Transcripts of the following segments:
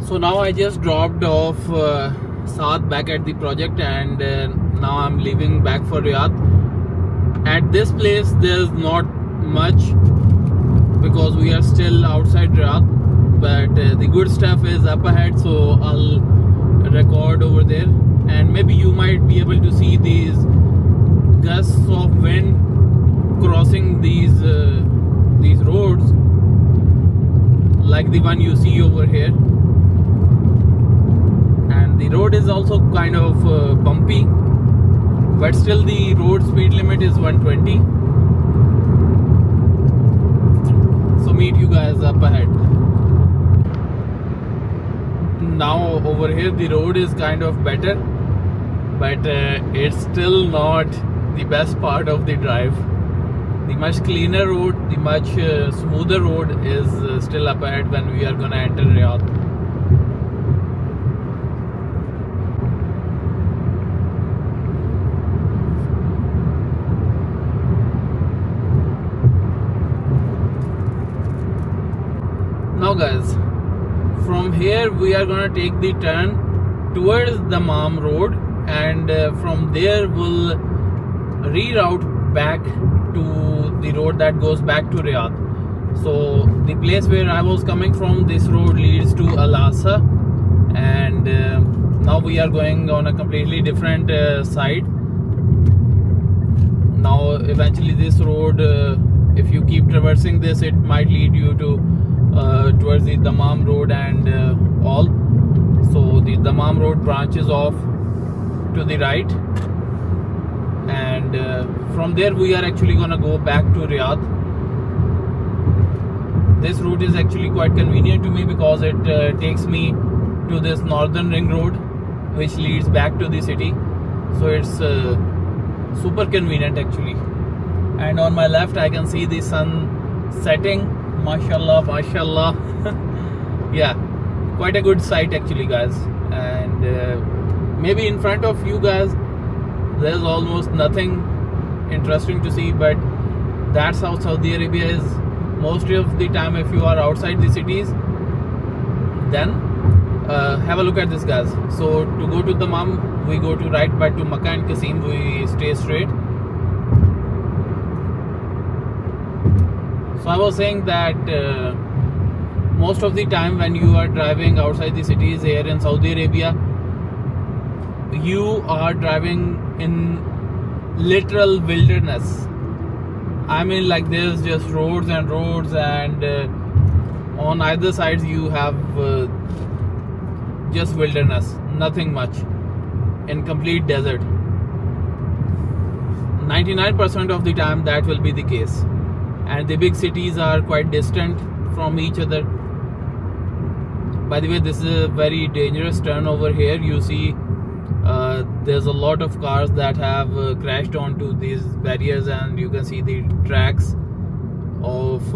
So now I just dropped off Saad back at the project, and now I'm leaving back for Riyadh. At this place there's not much because we are still outside Riyadh, but the good stuff is up ahead, so I'll record over there, and maybe you might be able to see these gusts of wind crossing these roads, like the one you see over here. And the road is also kind of bumpy, but still the road speed limit is 120. So meet you guys up ahead. Now over here the road is kind of better, but it's still not the best part of the drive. The much cleaner road, the much smoother road is still up ahead when we are gonna enter Riyadh. Now guys, from here we are gonna take the turn towards the Dammam road, and from there we'll reroute back to the road that goes back to Riyadh. So the place where I was coming from, this road leads to Al Asa, and now we are going on a completely different side. Now eventually this road, if you keep traversing this, it might lead you to towards the Dammam road and all. So the Dammam road branches off to the right, and from there we are actually gonna go back to Riyadh. This route is actually quite convenient to me because it takes me to this northern ring road which leads back to the city, so it's super convenient actually. And on my left I can see the sun setting. Mashallah, mashallah. Yeah, quite a good sight actually guys. And maybe in front of you guys there's almost nothing interesting to see, but that's how Saudi Arabia is most of the time. If you are outside the cities, then have a look at this guys. So to go to Dammam we go to right, but to Makkah and Qasim we stay straight. So I was saying that most of the time when you are driving outside the cities here in Saudi Arabia, you are driving in literal wilderness. I mean, like, there's just roads and roads, and on either sides you have just wilderness, nothing much, in complete desert. 99% of the time that will be the case. And the big cities are quite distant from each other. By the way, this is a very dangerous turn over here. You see there's a lot of cars that have crashed onto these barriers, and you can see the tracks of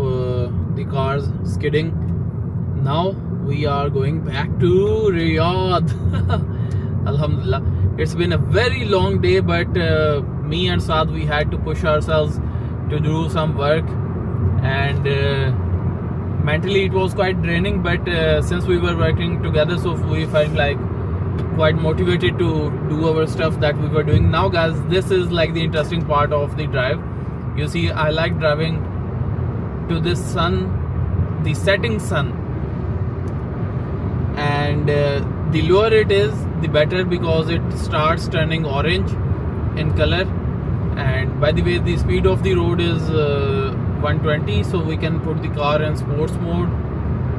the cars skidding. Now we are going back to Riyadh. Alhamdulillah. It's been a very long day, but me and Saad, we had to push ourselves to do some work, and mentally it was quite draining, but since we were working together, so we felt like quite motivated to do our stuff that we were doing. Now guys, this is like the interesting part of the drive. You see, I like driving to this sun, the setting sun, and the lower it is the better, because it starts turning orange in color. And by the way, the speed of the road is 120, so we can put the car in sports mode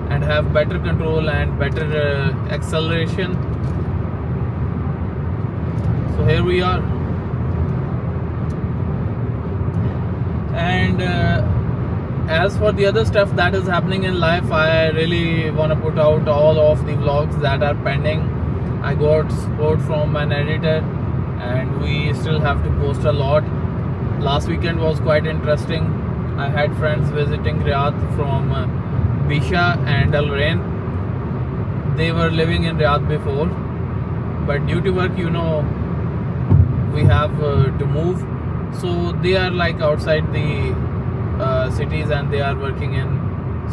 and have better control and better acceleration. So here we are. And as for the other stuff that is happening in life, I really want to put out all of the vlogs that are pending. I got support from an editor, and we still have to post a lot. Last weekend was quite interesting. I had friends visiting Riyadh from Bisha and Al Rain. They were living in Riyadh before, but due to work, you know, we have to move. So they are like outside the cities, and they are working in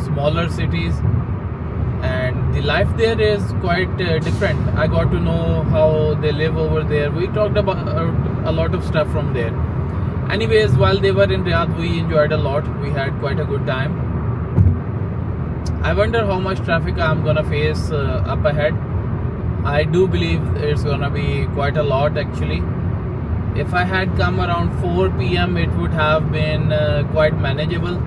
smaller cities. and the life there is quite different. I got to know how they live over there. We talked about a lot of stuff from there. Anyways, while they were in Riyadh, we enjoyed a lot. We had quite a good time. I wonder how much traffic I'm gonna face up ahead. I do believe it's gonna be quite a lot actually. If I had come around 4 p.m. it would have been quite manageable,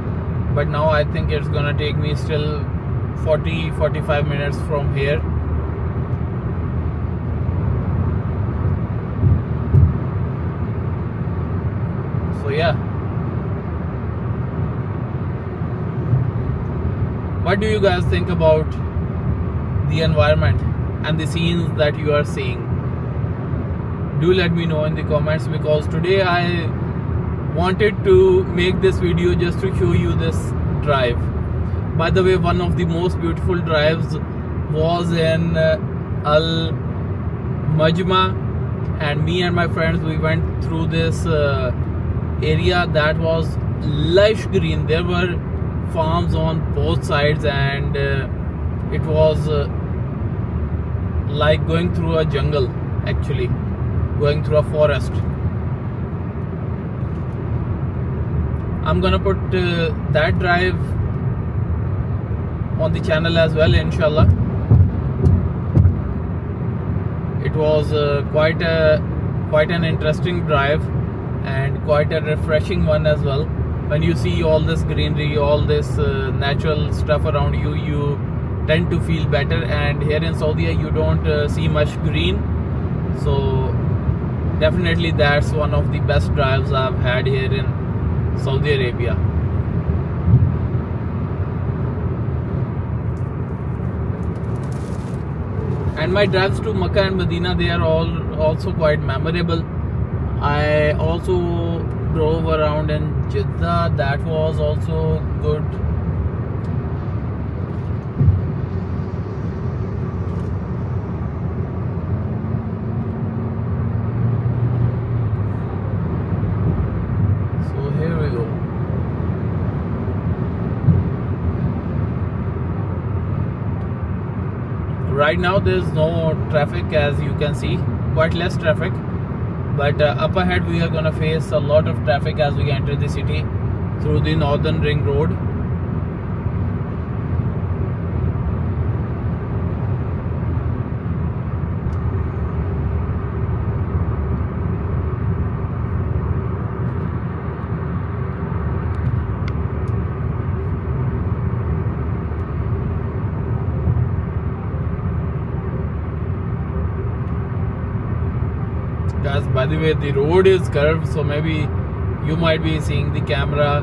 but now I think it's gonna take me still 40-45 minutes from here. So yeah, what do you guys think about the environment and the scenes that you are seeing? Do let me know in the comments, because today I wanted to make this video just to show you this drive. By the way, one of the most beautiful drives was in Al Majma, and me and my friends, we went through this area that was lush green. There were farms on both sides, and it was like going through a jungle, actually going through a forest. I'm gonna put that drive on the channel as well, inshallah. It was quite an interesting drive, and quite a refreshing one as well. When you see all this greenery, all this natural stuff around you, you tend to feel better. And here in Saudi you don't see much green, so definitely that's one of the best drives I've had here in Saudi Arabia. And my drives to Makkah and Medina, they are all also quite memorable. I also drove around in Jeddah. That was also good. So here we go. Right now there's no traffic, as you can see, quite less traffic. But up ahead we are gonna face a lot of traffic as we enter the city through the Northern Ring Road. Guys, by the way, the road is curved, so maybe you might be seeing the camera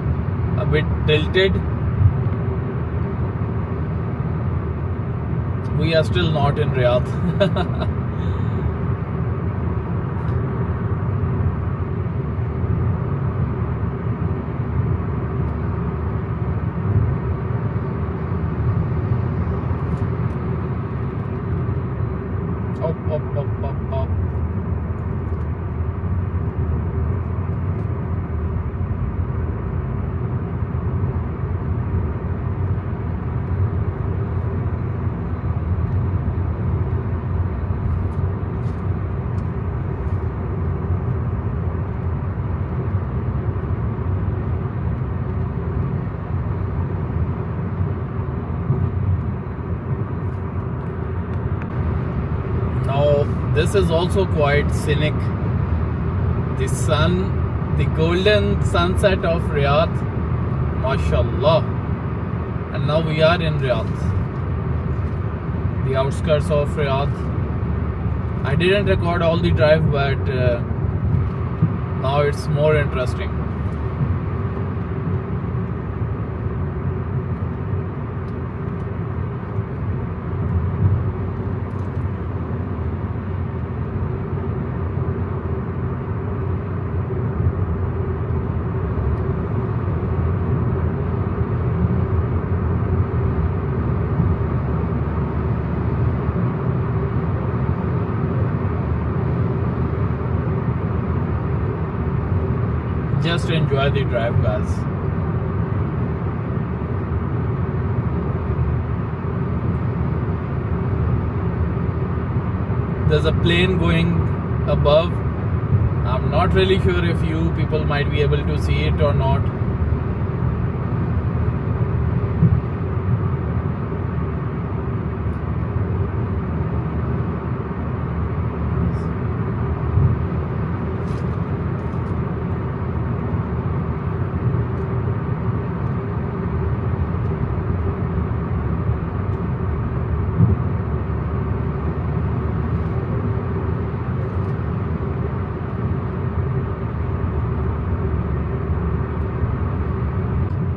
a bit tilted. We are still not in Riyadh. Up. This is also quite scenic. The sun, the golden sunset of Riyadh, mashallah. And now we are in Riyadh, the outskirts of Riyadh. I didn't record all the drive, but now it's more interesting. Just enjoy the drive, guys. there's a plane going above. I'm not really sure if you people might be able to see it or not.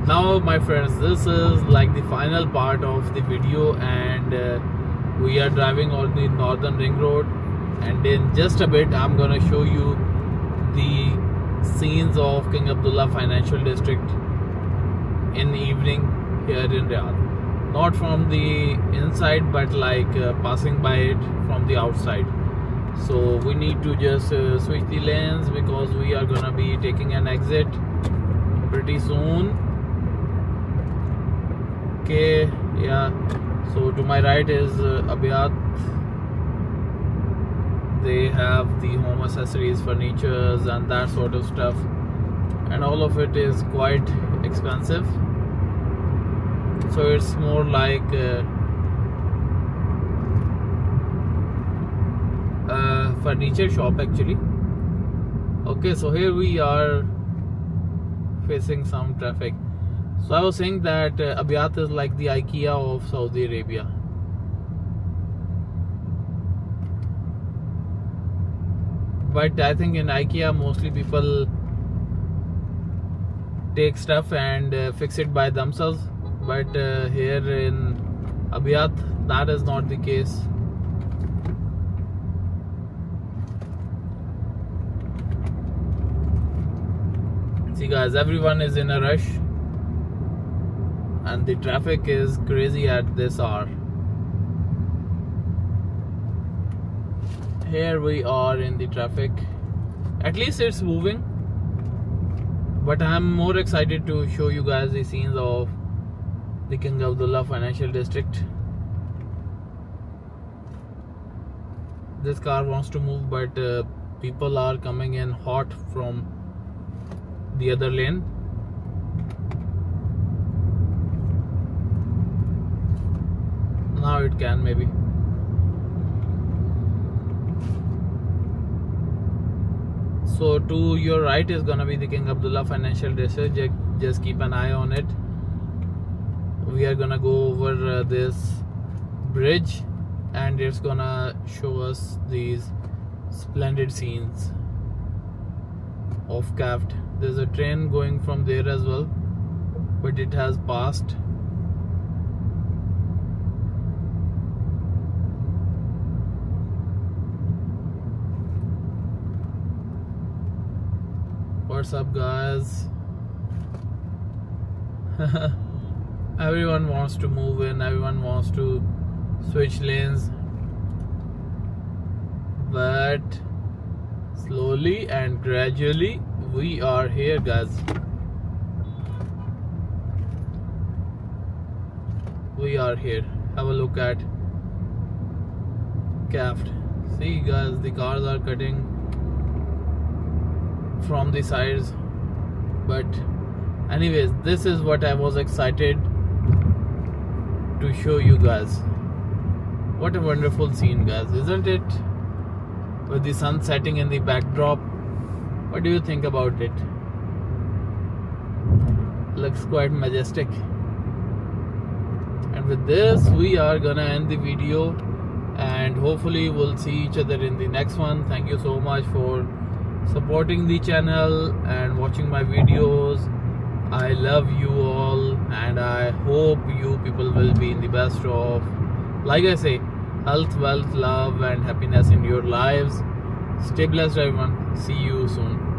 Now my friends, this is like the final part of the video, and we are driving on the Northern Ring Road, and in just a bit I'm gonna show you the scenes of King Abdullah Financial District in the evening here in Riyadh. Not from the inside, but like passing by it from the outside. So we need to just switch the lanes because we are gonna be taking an exit pretty soon. Okay, yeah, so to my right is Abhyat. They have the home accessories, furnitures and that sort of stuff, and all of it is quite expensive, so it's more like a furniture shop actually. Okay, so here we are facing some traffic. So I was saying that Abhyat is like the IKEA of Saudi Arabia. But I think in IKEA mostly people take stuff and fix it by themselves. But here in Abhyat, that is not the case. See guys, everyone is in a rush. And the traffic is crazy at this hour. Here we are in the traffic. At least it's moving. But I'm more excited to show you guys the scenes of the King Abdullah Financial District. This car wants to move, but people are coming in hot from the other lane. Now it can maybe. So to your right is gonna be the King Abdullah Financial District. Just keep an eye on it. We are gonna go over this bridge, and it's gonna show us these splendid scenes of CAFT. There's a train going from there as well, but it has passed. What's up guys? Everyone wants to move in, everyone wants to switch lanes, but slowly and gradually we are here guys. We are here. Have a look at CAFT. See guys, the cars are cutting from the sides, but anyways, this is what I was excited to show you guys. What a wonderful scene guys, isn't it? With the sun setting in the backdrop. What do you think about it? Looks quite majestic. And with this we are gonna end the video, and hopefully we'll see each other in the next one. Thank you so much for supporting the channel and watching my videos. I love you all, and I hope you people will be in the best of, like I say, health, wealth, love and happiness in your lives. Stay blessed everyone. See you soon.